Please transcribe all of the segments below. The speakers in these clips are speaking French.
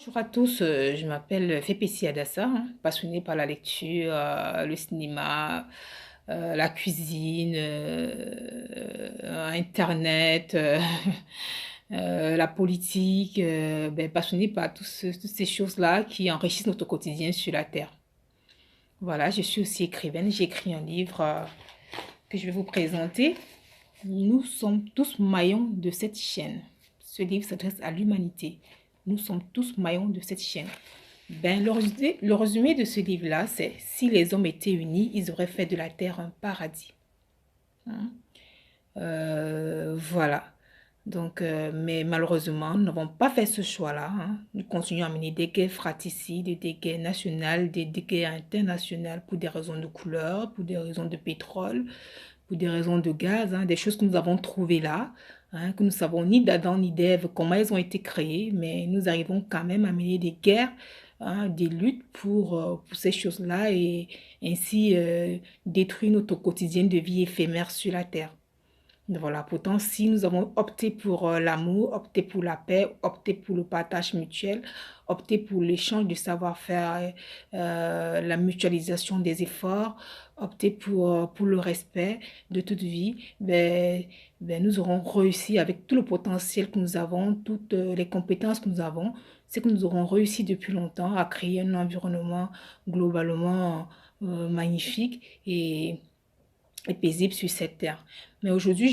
Bonjour à tous, je m'appelle Fépessi Adassa, passionnée par la lecture, le cinéma, la cuisine, Internet, la politique, passionnée par toutes ces choses-là qui enrichissent notre quotidien sur la Terre. Voilà, je suis aussi écrivaine, j'ai écrit un livre que je vais vous présenter. Nous sommes tous maillons de cette chaîne. Ce livre s'adresse à l'humanité. Nous sommes tous maillons de cette chaîne. Le résumé de ce livre-là, c'est si les hommes étaient unis, ils auraient fait de la terre un paradis. Hein? Voilà. Donc, mais malheureusement, nous n'avons pas fait ce choix-là. Nous continuons à mener des guerres fratricides, des guerres nationales, des guerres internationales pour des raisons de couleur, pour des raisons de pétrole, pour des raisons de gaz, des choses que nous avons trouvées là, que nous savons ni d'Adam ni d'Ève comment elles ont été créées, mais nous arrivons quand même à mener des guerres, des luttes pour ces choses-là et ainsi détruire notre quotidien de vie éphémère sur la terre. Voilà, pourtant, si nous avons opté pour l'amour, opté pour la paix, opté pour le partage mutuel, opté pour l'échange de savoir-faire, la mutualisation des efforts, opté pour le respect de toute vie, nous aurons réussi avec tout le potentiel que nous avons, toutes les compétences que nous avons, c'est que nous aurons réussi depuis longtemps à créer un environnement globalement magnifique et paisible sur cette terre. Mais aujourd'hui,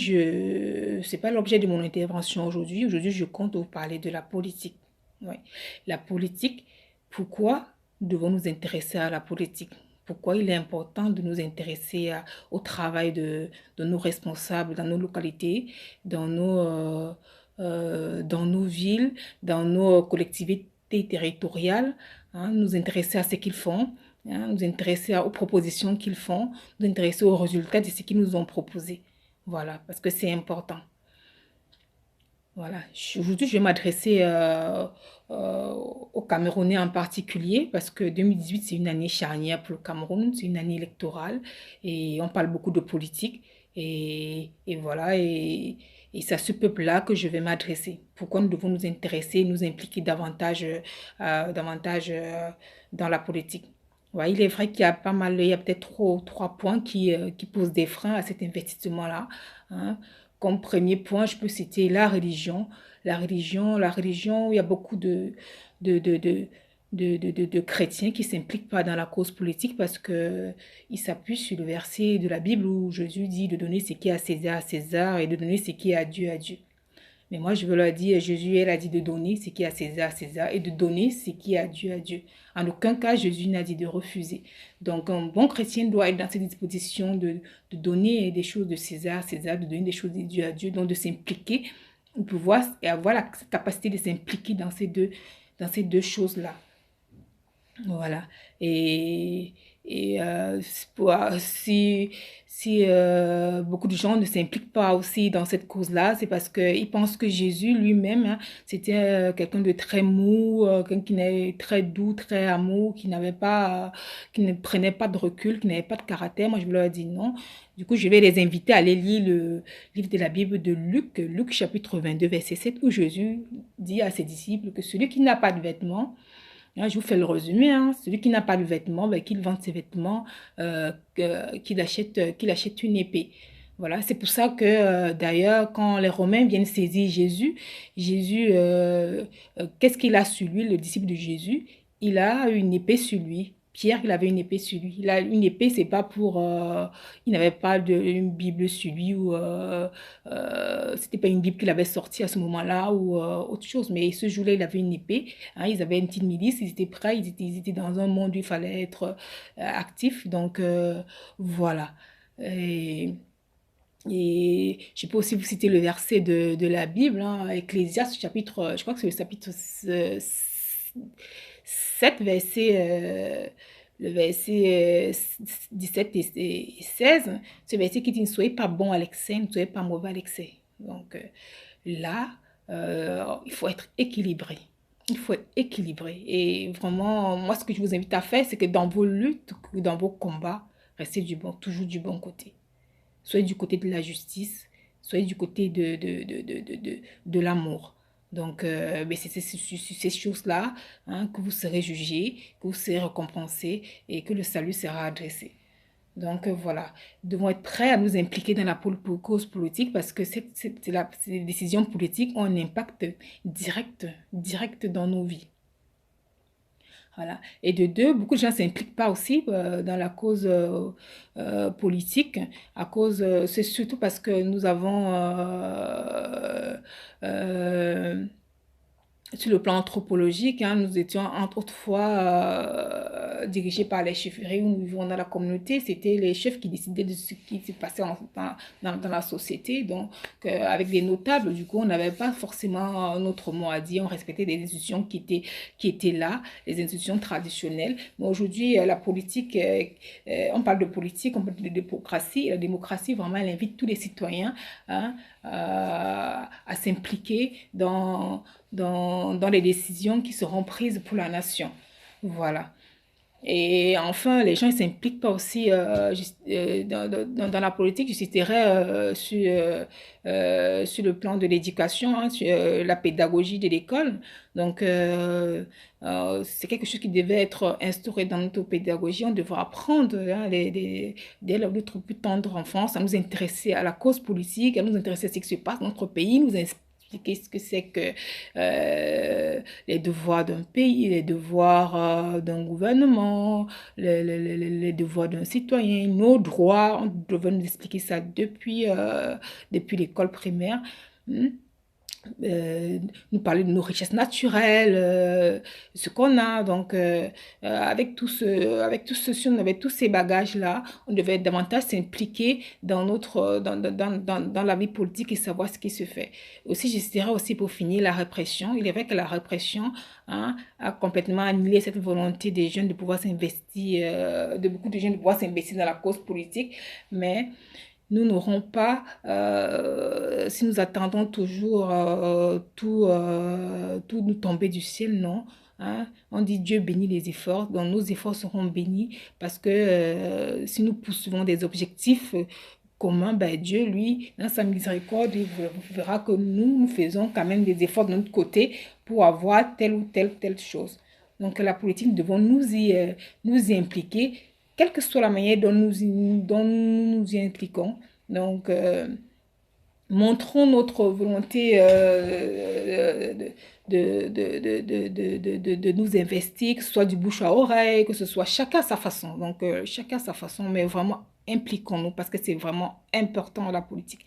c'est pas l'objet de mon intervention aujourd'hui. Aujourd'hui, je compte vous parler de la politique. Ouais. La politique, pourquoi devons nous intéresser à la politique? Pourquoi il est important de nous intéresser au travail de nos responsables dans nos localités, dans nos villes, dans nos collectivités territoriales, nous intéresser à ce qu'ils font, nous intéresser aux propositions qu'ils font, nous intéresser aux résultats de ce qu'ils nous ont proposé. Voilà, parce que c'est important. Voilà. Aujourd'hui, je vais m'adresser aux Camerounais en particulier parce que 2018, c'est une année charnière pour le Cameroun, c'est une année électorale et on parle beaucoup de politique. Et voilà, et c'est à ce peuple-là que je vais m'adresser. Pourquoi nous devons nous intéresser, nous impliquer davantage dans la politique. Ouais, il est vrai qu'il y a pas mal, il y a peut-être trois points qui posent des freins à cet investissement-là. Hein. Comme premier point, je peux citer la religion. La religion, il y a beaucoup de, de, de, de chrétiens qui ne s'impliquent pas dans la cause politique parce qu'ils s'appuient sur le verset de la Bible où Jésus dit de donner ce qui est à César et de donner ce qui est à Dieu à Dieu. Mais moi, je veux leur dire, Jésus, elle a dit de donner ce qui est à César et de donner ce qui est à Dieu à Dieu. En aucun cas, Jésus n'a dit de refuser. Donc, un bon chrétien doit être dans cette disposition de donner des choses de César à César, de donner des choses de Dieu à Dieu, donc de s'impliquer, de pouvoir et avoir la capacité de s'impliquer dans ces deux choses-là. Voilà. Si beaucoup de gens ne s'impliquent pas aussi dans cette cause-là, c'est parce qu'ils pensent que Jésus lui-même, c'était quelqu'un de très mou, quelqu'un qui est très doux, très amour, qui ne prenait pas de recul, qui n'avait pas de caractère. Moi, je leur dis non. Du coup, je vais les inviter à aller lire le livre de la Bible de Luc, Luc chapitre 22, verset 7, où Jésus dit à ses disciples que celui qui n'a pas de vêtements, je vous fais le résumé. Celui qui n'a pas de vêtements, qu'il vende ses vêtements, qu'il achète une épée. Voilà, c'est pour ça que d'ailleurs, quand les Romains viennent saisir Jésus, qu'est-ce qu'il a sur lui, le disciple de Jésus? Il a une épée sur lui. Pierre, il avait une épée sur lui. Il a une épée, c'est pas pour. Il n'avait pas une Bible sur lui ou c'était pas une Bible qu'il avait sortie à ce moment-là ou autre chose. Mais ce jour-là, il avait une épée. Ils avaient une petite milice, ils étaient prêts, ils étaient dans un monde où il fallait être actif. Donc voilà. Et, et je peux aussi vous citer le verset de la Bible, Ecclésiaste, chapitre, je crois que c'est le chapitre 7, le verset 17 et 16, ce verset qui dit ne soyez pas bon à l'excès, ne soyez pas mauvais à l'excès. Donc là, il faut être équilibré. Il faut être équilibré. Et vraiment, moi, ce que je vous invite à faire, c'est que dans vos luttes, dans vos combats, restez toujours du bon côté. Soyez du côté de la justice, soyez du côté de l'amour. Donc, mais c'est ces choses-là, hein, que vous serez jugé, que vous serez récompensé et que le salut sera adressé. Donc voilà, nous devons être prêts à nous impliquer dans la cause politique parce que ces décisions politiques ont un impact direct dans nos vies. Voilà. Et de deux, beaucoup de gens ne s'impliquent pas aussi dans la cause politique, c'est surtout parce que nous avons euh, sur le plan anthropologique, hein, nous étions autrefois dirigés par les chefferies où nous vivons dans la communauté. C'était les chefs qui décidaient de ce qui se passait dans la société. Donc, avec des notables, du coup, on n'avait pas forcément notre mot à dire. On respectait des institutions qui étaient là, les institutions traditionnelles. Mais aujourd'hui, la politique, on parle de politique, on parle de démocratie. Et la démocratie, vraiment, elle invite tous les citoyens, hein, à s'impliquer dans les décisions qui seront prises pour la nation. Voilà. Et enfin, les gens ne s'impliquent pas aussi dans la politique. Je citerai sur le plan de l'éducation, hein, sur la pédagogie de l'école. Donc, c'est quelque chose qui devait être instauré dans notre pédagogie. On devrait apprendre, hein, dès notre plus tendre enfance à nous intéresser à la cause politique, à nous intéresser à ce qui se passe dans notre pays, nous expliquer ce que c'est que les devoirs d'un pays, les devoirs d'un gouvernement, les devoirs d'un citoyen, nos droits. On devrait nous expliquer ça depuis l'école primaire. Hmm. Nous parler de nos richesses naturelles, ce qu'on a. Donc, avec tout ceci, on avait tous ces bagages-là. On devait davantage s'impliquer dans la vie politique et savoir ce qui se fait. Aussi, j'essaierai aussi pour finir la répression. Il est vrai que la répression, hein, a complètement annihilé cette volonté des jeunes de pouvoir s'investir, de beaucoup de jeunes de pouvoir s'investir dans la cause politique, mais nous n'aurons pas, si nous attendons toujours tout nous tomber du ciel, non. Hein? On dit Dieu bénit les efforts, donc nos efforts seront bénis parce que si nous poursuivons des objectifs communs, ben Dieu, lui, dans sa miséricorde, il verra que nous faisons quand même des efforts de notre côté pour avoir telle ou telle chose. Donc la politique, nous devons nous y impliquer, quelle que soit la manière dont nous nous y impliquons. Donc, montrons notre volonté de nous investir, que ce soit du bouche à oreille, que ce soit chacun à sa façon. Donc, chacun à sa façon, mais vraiment impliquons-nous parce que c'est vraiment important la politique.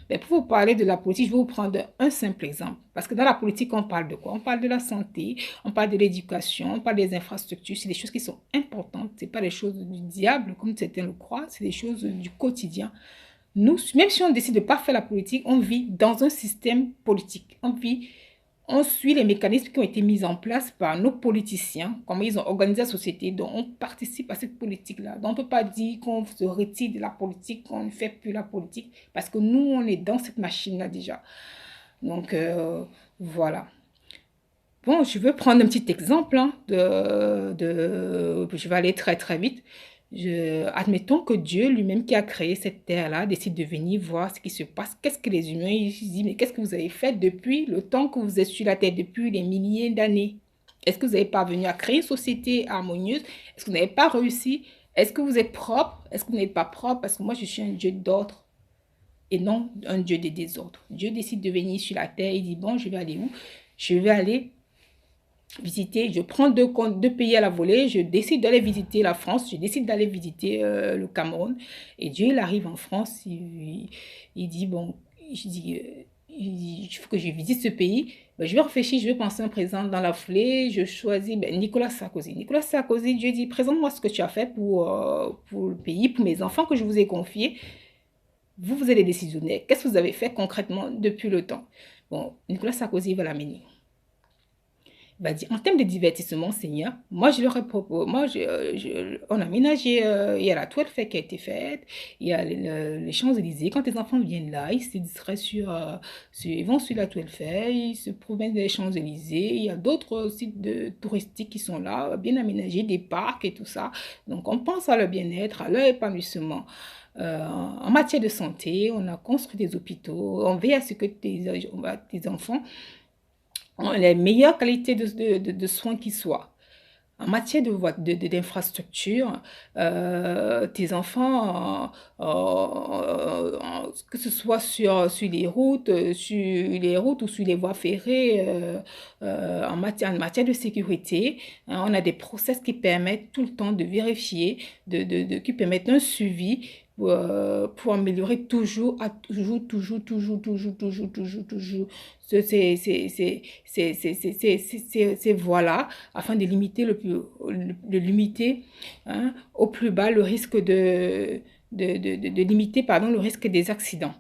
Mais pour vous parler de la politique, je vais vous prendre un simple exemple. Parce que dans la politique, on parle de quoi? On parle de la santé, on parle de l'éducation, on parle des infrastructures. C'est des choses qui sont importantes. Ce n'est pas des choses du diable, comme certains le croient. C'est des choses du quotidien. Nous, même si on décide de ne pas faire la politique, on vit dans un système politique. On suit les mécanismes qui ont été mis en place par nos politiciens, comment ils ont organisé la société, donc on participe à cette politique-là. Donc on ne peut pas dire qu'on se retire de la politique, qu'on ne fait plus la politique, parce que nous, on est dans cette machine-là déjà. Donc voilà. Bon, je veux prendre un petit exemple, hein, je vais aller très très vite. Admettons que Dieu lui-même qui a créé cette terre-là décide de venir voir ce qui se passe. Qu'est-ce que les humains, ils se disent, mais qu'est-ce que vous avez fait depuis le temps que vous êtes sur la terre, depuis les milliers d'années? Est-ce que vous n'avez pas venu à créer une société harmonieuse? Est-ce que vous n'avez pas réussi? Est-ce que vous êtes propre? Est-ce que vous n'êtes pas propre? Parce que moi, je suis un Dieu d'ordre et non un Dieu de désordre. Dieu décide de venir sur la terre, il dit, bon, je vais aller où? Je vais aller visiter, je prends deux pays à la volée, je décide d'aller visiter la France, je décide d'aller visiter le Cameroun. Et Dieu, il arrive en France, il dit, bon, il faut que je visite ce pays. Ben, je vais réfléchir, je vais penser un président dans la foulée, je choisis Nicolas Sarkozy. Nicolas Sarkozy, Dieu dit, présente-moi ce que tu as fait pour le pays, pour mes enfants que je vous ai confiés. Vous êtes les décisionnaires. Qu'est-ce que vous avez fait concrètement depuis le temps? Bon, Nicolas Sarkozy va l'amener. Bah, en termes de divertissement, Seigneur, moi je leur ai proposé, on a ménagé, il y a la tour Eiffel qui a été faite, il y a les Champs-Élysées. Quand les enfants viennent là, ils se distraient ils vont sur la tour Eiffel, ils se promènent des Champs-Élysées. Il y a d'autres sites touristiques qui sont là, bien aménagés, des parcs et tout ça. Donc on pense à leur bien-être, à leur épanouissement. En matière de santé, on a construit des hôpitaux, on veille à ce que tes enfants les meilleures qualités de soins qui soient. En matière d'infrastructure, tes enfants, que ce soit sur les routes ou sur les voies ferrées, en matière de sécurité, hein, on a des process qui permettent tout le temps de vérifier, qui permettent un suivi pour améliorer toujours ces voies-là afin de limiter de limiter hein, au plus bas le risque de limiter pardon, le risque des accidents.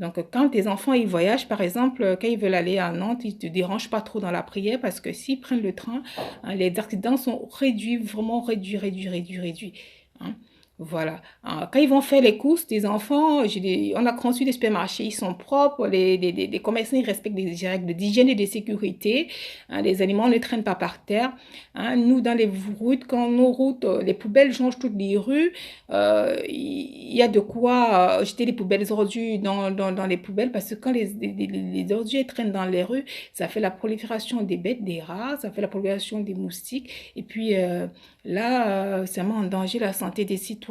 Donc, quand tes enfants ils voyagent, par exemple, quand ils veulent aller à Nantes, ils ne te dérangent pas trop dans la prière parce que s'ils prennent le train, hein, les accidents sont réduits, vraiment réduits. Hein. Voilà. Quand ils vont faire les courses, des enfants, on a conçu des supermarchés, ils sont propres, les commerçants, ils respectent des règles d'hygiène et de sécurité. Hein, les aliments ne traînent pas par terre. Hein. Nous, dans les routes, quand nos routes, les poubelles changent toutes les rues, il y a de quoi jeter les poubelles ordures dans les poubelles parce que quand les ordures traînent dans les rues, ça fait la prolifération des bêtes, des rats, ça fait la prolifération des moustiques. Et puis là, ça met en danger la santé des citoyens.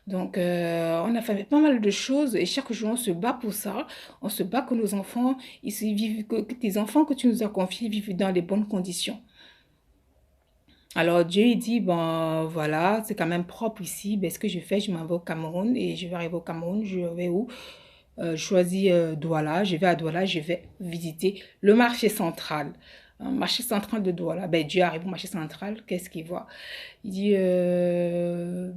Donc, on a fait pas mal de choses et chaque jour, on se bat pour ça. On se bat que nos enfants, que tes enfants que tu nous as confiés vivent dans les bonnes conditions. Alors Dieu il dit, bon voilà, c'est quand même propre ici, ben, ce que je fais, je m'en vais au Cameroun et je vais arriver au Cameroun, je vais où? Je choisis Douala, je vais à Douala, je vais visiter le marché central. Un marché central de Douala. Ben, Dieu arrive au marché central, qu'est-ce qu'il voit? Il dit,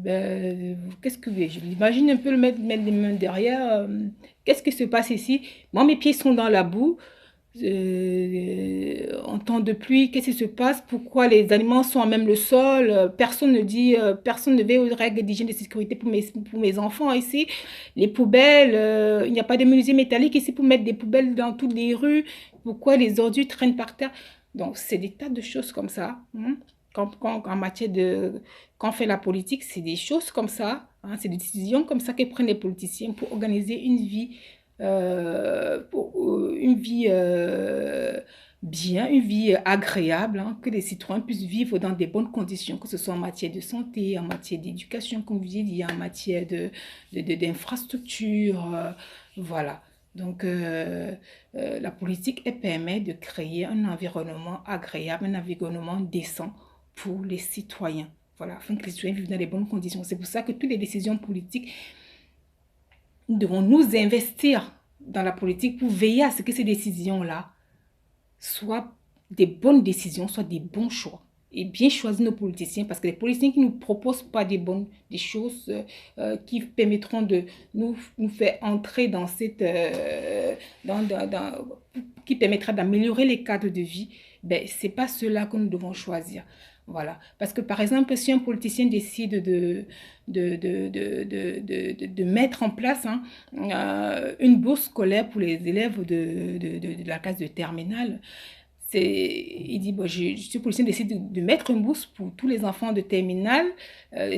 ben, qu'est-ce que je l'imagine un peu mettre les mains derrière. Qu'est-ce qui se passe ici? Moi, mes pieds sont dans la boue en temps de pluie, qu'est-ce qui se passe? Pourquoi les aliments sont à même le sol? Personne ne dit, personne ne veille aux règles d'hygiène et de sécurité pour mes enfants ici. Les poubelles, il n'y a pas de menuisier métallique ici pour mettre des poubelles dans toutes les rues. Pourquoi les ordures traînent par terre? Donc, c'est des tas de choses comme ça. Hein. En matière quand on fait la politique, c'est des choses comme ça. Hein, c'est des décisions comme ça que prennent les politiciens pour organiser une vie bien, une vie agréable, hein, que les citoyens puissent vivre dans des bonnes conditions, que ce soit en matière de santé, en matière d'éducation, comme vous avez dit, en matière d'infrastructure, voilà. Donc, la politique, elle permet de créer un environnement agréable, un environnement décent pour les citoyens. Voilà, afin que les citoyens vivent dans les bonnes conditions. C'est pour ça que toutes les décisions politiques nous devons nous investir dans la politique pour veiller à ce que ces décisions-là soient des bonnes décisions, soient des bons choix. Et bien choisir nos politiciens, parce que les politiciens qui ne nous proposent pas des choses qui permettront de nous faire entrer dans cette... qui permettra d'améliorer les cadres de vie, ben, ce n'est pas ceux-là que nous devons choisir. Voilà. Parce que, par exemple, si un politicien décide de mettre en place hein, une bourse scolaire pour les élèves de la classe de terminale, il dit, bon, ce politicien décide de mettre une bourse pour tous les enfants de terminale.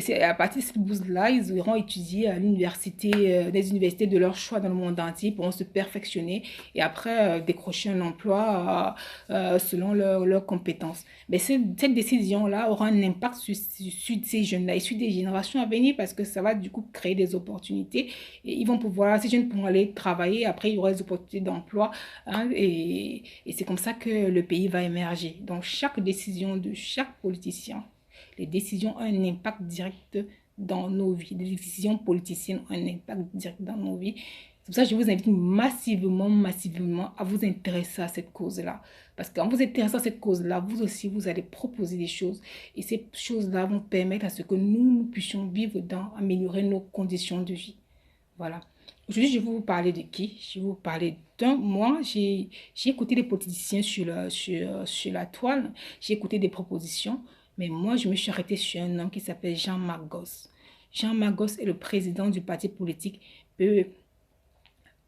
C'est à partir de cette bourse-là, ils iront étudier à l'université, des universités de leur choix dans le monde entier, pourront se perfectionner et après décrocher un emploi selon leurs compétences. Mais cette décision-là aura un impact sur ces jeunes-là et sur des générations à venir parce que ça va du coup créer des opportunités et ils vont pouvoir, ces jeunes pourront aller travailler, après il y aura des opportunités d'emploi hein, et c'est comme ça que le pays va émerger. Donc chaque décision de chaque politicien, les décisions ont un impact direct dans nos vies. Les décisions politiciennes ont un impact direct dans nos vies. C'est pour ça que je vous invite massivement à vous intéresser à cette cause-là. Parce qu'en vous intéressant à cette cause-là, vous aussi, vous allez proposer des choses. Et ces choses-là vont permettre à ce que nous puissions vivre améliorer nos conditions de vie. Voilà. Aujourd'hui, je vais vous parler de qui? Je vais vous parler d'un... Moi, j'ai écouté les politiciens sur la toile. J'ai écouté des propositions. Mais moi, je me suis arrêtée sur un homme qui s'appelle Jean-Marc Gosse. Jean-Marc Gosse est le président du parti politique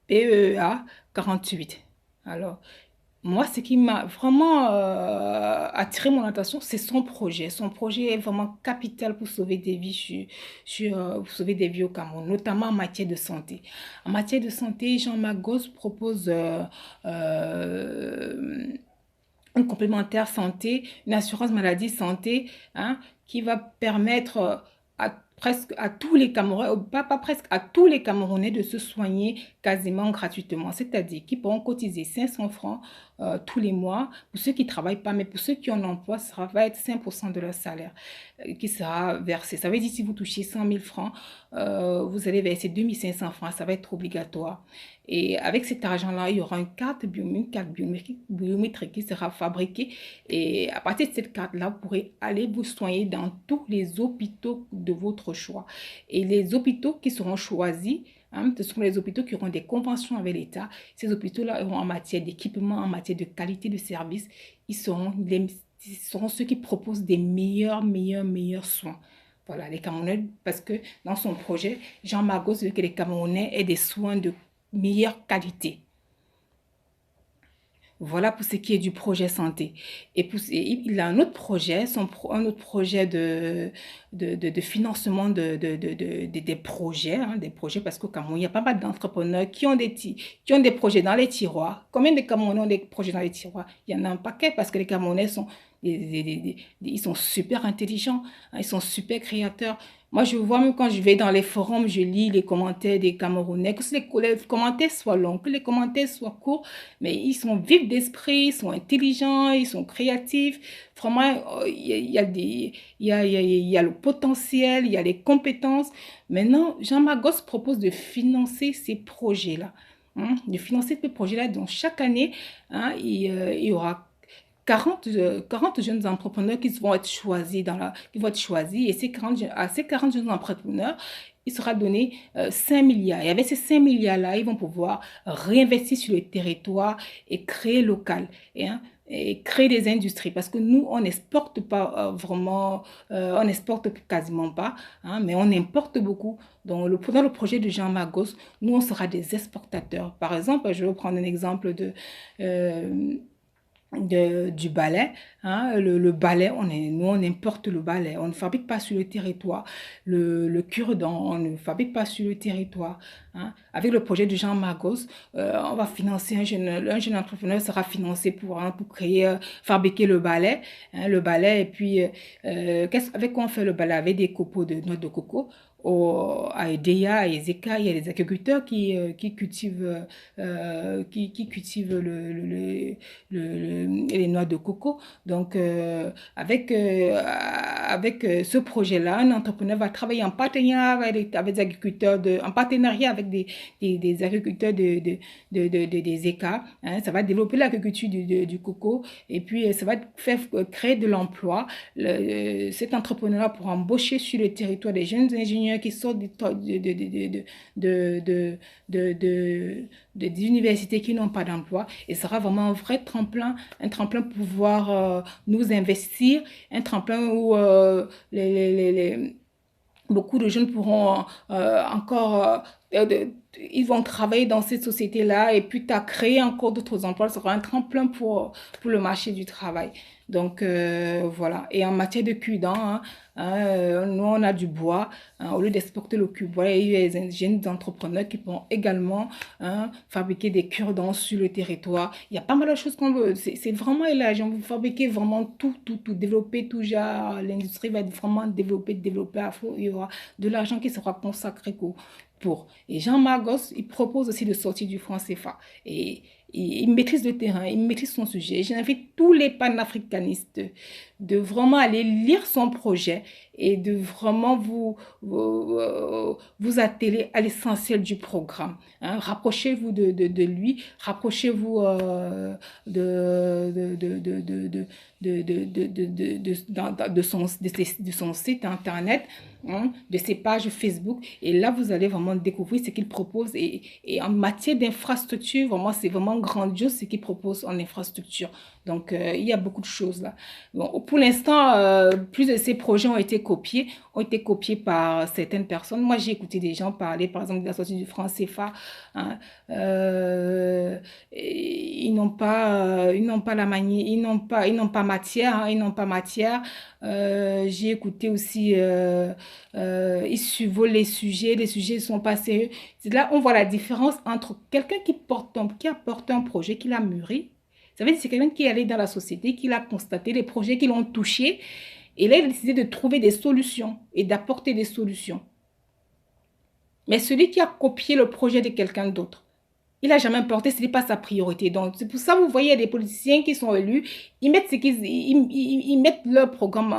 PEA 48. Alors, moi, ce qui m'a vraiment attiré mon attention, c'est son projet. Son projet est vraiment capital pour sauver des vies, pour sauver des vies au Cameroun, notamment en matière de santé. En matière de santé, Jean-Marc Gosse propose un complémentaire santé, une assurance maladie santé, hein, qui va permettre presque à tous les Camerounais, pas presque à tous les Camerounais de se soigner quasiment gratuitement. C'est-à-dire qu'ils pourront cotiser 500 francs tous les mois. Pour ceux qui ne travaillent pas, mais pour ceux qui ont un emploi, ça va être 5% de leur salaire qui sera versé. Ça veut dire si vous touchez 100 000 francs, vous allez verser 2500 francs. Ça va être obligatoire. Et avec cet argent-là, il y aura une carte biométrique qui sera fabriquée. Et à partir de cette carte-là, vous pourrez aller vous soigner dans tous les hôpitaux de votre choix. Et les hôpitaux qui seront choisis, hein, ce sont les hôpitaux qui auront des conventions avec l'État. Ces hôpitaux-là auront en matière d'équipement, en matière de qualité de service, ils seront ceux qui proposent des meilleurs soins. Voilà, les Camerounais, parce que dans son projet, Jean Magos veut que les Camerounais aient des soins de meilleure qualité. Voilà pour ce qui est du projet santé. Il a un autre projet, un autre projet de financement des projets, hein, des projets, parce qu'au Cameroun, il y a pas mal d'entrepreneurs qui ont des projets dans les tiroirs. Combien de Camerounais ont des projets dans les tiroirs? Il y en a un paquet parce que les Camerounais ils sont super intelligents, hein, ils sont super créateurs. Moi, je vois même quand je vais dans les forums, je lis les commentaires des Camerounais, que les commentaires soient longs, que les commentaires soient courts, mais ils sont vifs d'esprit, ils sont intelligents, ils sont créatifs. Vraiment, il y a il y a le potentiel, il y a les compétences. Maintenant, Jean Magos propose de financer ces projets-là. Hein, de financer ces projets-là. Donc, chaque année, hein, il y aura 40 jeunes entrepreneurs qui vont être choisis et à ces 40 jeunes entrepreneurs, il sera donné 5 milliards. Et avec ces 5 milliards-là, ils vont pouvoir réinvestir sur le territoire et créer local. Et créer des industries parce que nous, on n'exporte pas vraiment, on n'exporte quasiment pas, hein, mais on importe beaucoup. Dans le projet de Jean Magos, nous, on sera des exportateurs. Par exemple, je vais prendre un exemple euh, du balai, hein, le balai, nous on importe le balai, on ne fabrique pas sur le territoire. Le cure-dent, on ne fabrique pas sur le territoire. Hein. Avec le projet de Jean Magos, on va financer un jeune entrepreneur sera financé pour créer, fabriquer le balai, et puis avec quoi on fait le balai? Avec des copeaux de noix de coco. À EDEA, à Ezeka, il y a des agriculteurs qui cultivent, qui cultivent les noix de coco. Donc, avec ce projet-là, un entrepreneur va travailler en partenariat avec des agriculteurs, en partenariat avec des agriculteurs des ECA. Hein. Ça va développer l'agriculture du coco et puis ça va faire créer de l'emploi. Cet entrepreneur-là pourra embaucher sur le territoire des jeunes ingénieurs qui sortent des universités qui n'ont pas d'emploi et sera vraiment un tremplin pour pouvoir nous investir, un tremplin où beaucoup de jeunes pourront encore, ils vont travailler dans cette société-là et puis tu as créé encore d'autres emplois, ce sera un tremplin pour le marché du travail. Donc voilà. Et en matière de cure-dent, nous on a du bois. Hein, au lieu d'exporter le cure-bois, il y a des jeunes entrepreneurs qui pourront également fabriquer des cure-dents sur le territoire. Il y a pas mal de choses qu'on veut. C'est vraiment élargi. On veut fabriquer vraiment tout, développer tout genre. L'industrie va être vraiment développer à fond. Il y aura de l'argent qui sera consacré pour. Et Jean Magos, il propose aussi de sortir du franc CFA. Et il maîtrise le terrain, il maîtrise son sujet. J'invite tous les panafricanistes de vraiment aller lire son projet et de vraiment vous atteler à l'essentiel du programme. Hein. Rapprochez-vous de lui, rapprochez-vous de son site internet, hein, de ses pages Facebook. Et là, vous allez vraiment découvrir ce qu'il propose. Et en matière d'infrastructure, vraiment, c'est vraiment grandiose ce qu'il propose en infrastructure. Donc, il y a beaucoup de choses là. Bon, pour l'instant, plus de ces projets ont été copiés par certaines personnes. Moi, j'ai écouté des gens parler, par exemple, de la sortie du franc CFA. Hein, ils n'ont pas la manière, ils n'ont pas matière, hein, ils n'ont pas matière. J'ai écouté aussi, ils survolent les sujets sont pas sérieux. C'est là on voit la différence entre quelqu'un qui a porté un projet, qui l'a mûri. Ça veut dire que c'est quelqu'un qui est allé dans la société, qui a constaté les projets qui l'ont touché, et là, il a décidé de trouver des solutions et d'apporter des solutions. Mais celui qui a copié le projet de quelqu'un d'autre, il n'a jamais porté, ce n'est pas sa priorité. Donc, c'est pour ça que vous voyez des politiciens qui sont élus, ils mettent, ils mettent leur programme,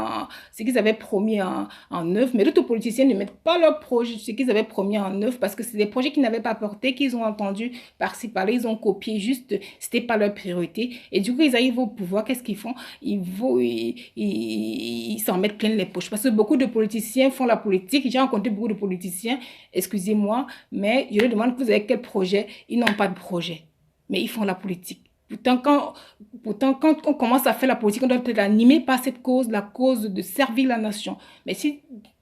ce qu'ils avaient promis en œuvre, mais d'autres politiciens ne mettent pas leur projet, ce qu'ils avaient promis en œuvre, parce que c'est des projets qu'ils n'avaient pas portés, qu'ils ont entendu par-ci, par-là, ils ont copié juste, ce n'était pas leur priorité. Et du coup, ils arrivent au pouvoir, qu'est-ce qu'ils font? Ils s'en mettent plein les poches. Parce que beaucoup de politiciens font la politique. J'ai rencontré beaucoup de politiciens, excusez-moi, mais je leur demande, vous avez quel projet? Ils n'ont pas de projet, mais ils font la politique. Pourtant, quand on commence à faire la politique, on doit être animé par cette cause, la cause de servir la nation. Mais si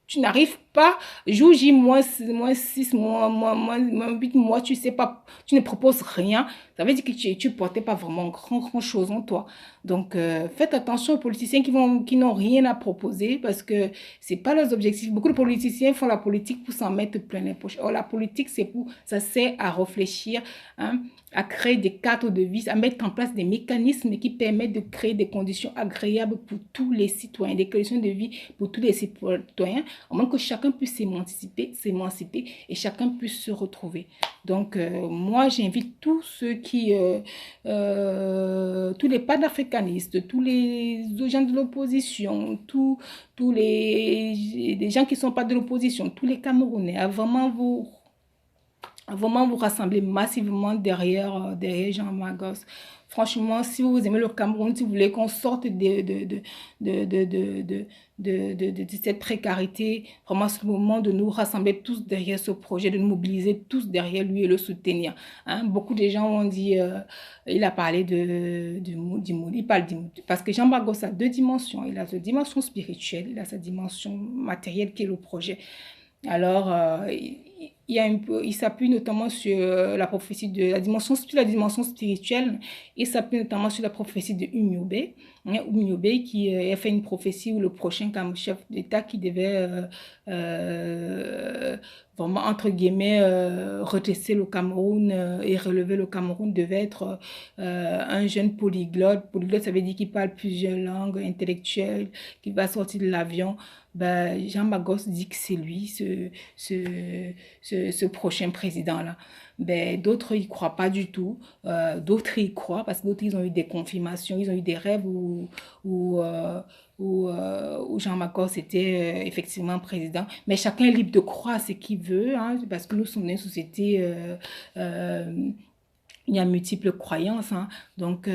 tu n'arrives pas, jour J, moins 6, moins 8 mois, tu sais pas, tu ne proposes rien, ça veut dire que tu ne portais pas vraiment grand chose en toi. Donc, faites attention aux politiciens qui n'ont rien à proposer parce que c'est pas leurs objectifs. Beaucoup de politiciens font la politique pour s'en mettre plein les poches. Or, la politique, ça sert à réfléchir, hein, à créer des cadres de vie, à mettre en place des mécanismes qui permettent de créer des conditions agréables pour tous les citoyens, des conditions de vie pour tous les citoyens, au moins que chacun puisse s'émanciper et chacun puisse se retrouver. Donc, moi, j'invite tous ceux tous les panafricanistes, tous les gens de l'opposition, tous les gens qui ne sont pas de l'opposition, tous les Camerounais, à vraiment vous rassembler massivement derrière Jean Magos. Franchement, si vous aimez le Cameroun, si vous voulez qu'on sorte de cette précarité, vraiment c'est le moment de nous rassembler tous derrière ce projet, de nous mobiliser tous derrière lui et le soutenir. Hein? Beaucoup de gens ont dit, il a parlé du Mood, il parle du Mood, parce que Jean Magos a deux dimensions. Il a sa dimension spirituelle, il a sa dimension matérielle qui est le projet. Alors, il s'appuie notamment sur la prophétie de la dimension spirituelle. Il s'appuie notamment sur la prophétie de Umyobe, hein, Umyobe qui a fait une prophétie où le prochain comme chef d'État qui devait vraiment, entre guillemets, redresser le Cameroun et relever le Cameroun devait être un jeune polyglotte. Polyglotte, ça veut dire qu'il parle plusieurs langues intellectuelles, qui va sortir de l'avion. Ben, Jean Magos dit que c'est lui, ce prochain président-là. Ben, d'autres y croient pas du tout. D'autres y croient parce que d'autres, ils ont eu des confirmations, ils ont eu des rêves où Jean Magos était effectivement président. Mais chacun est libre de croire ce qu'il veut, hein, parce que nous sommes une société... il y a multiples croyances, hein. Donc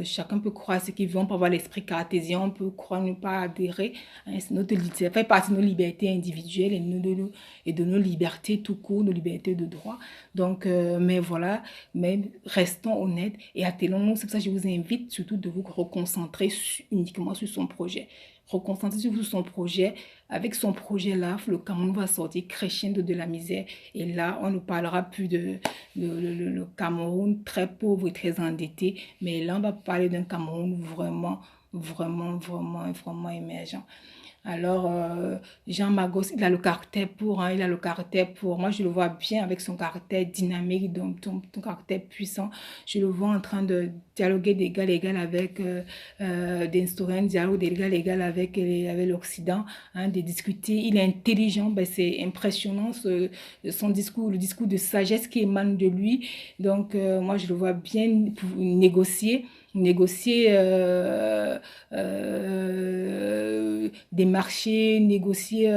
chacun peut croire ce qu'il veut, on peut avoir l'esprit cartésien, on peut croire ne pas adhérer, hein, ça fait partie de nos libertés individuelles et de nos libertés tout court, nos libertés de droit. Donc, mais voilà, mais restons honnêtes et attelons-nous. C'est pour ça que je vous invite surtout de vous reconcentrer uniquement sur son projet. Reconcentrez-vous sur son projet. Avec son projet-là, le Cameroun va sortir crescendo de la misère. Et là, on ne parlera plus de le Cameroun très pauvre et très endetté. Mais là, on va parler d'un Cameroun vraiment émergent. Alors, Jean Magos, il a le caractère pour, hein, il a le caractère pour. Moi, je le vois bien avec son caractère dynamique, donc ton caractère puissant. Je le vois en train de dialoguer d'égal à égal avec, d'instaurer un dialogue d'égal à égal avec l'Occident, hein, de discuter. Il est intelligent, ben, c'est impressionnant son discours, le discours de sagesse qui émane de lui. Donc, moi, je le vois bien pour négocier des marchés, négocier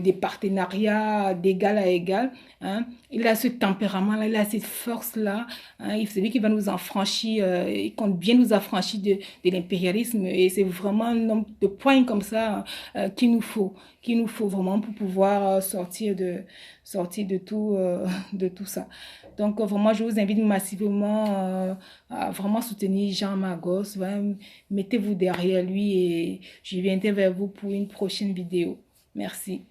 des partenariats d'égal à égal. Hein. Il a ce tempérament-là, il a cette force-là. Hein. C'est lui qui va nous affranchir, il compte bien nous affranchir de l'impérialisme. Et c'est vraiment un homme de poigne comme ça qu'il nous faut vraiment pour pouvoir sortir de tout ça. Donc, vraiment, je vous invite massivement à vraiment soutenir Jean Magos. Mettez-vous derrière lui et je viendrai vers vous pour une prochaine vidéo. Merci.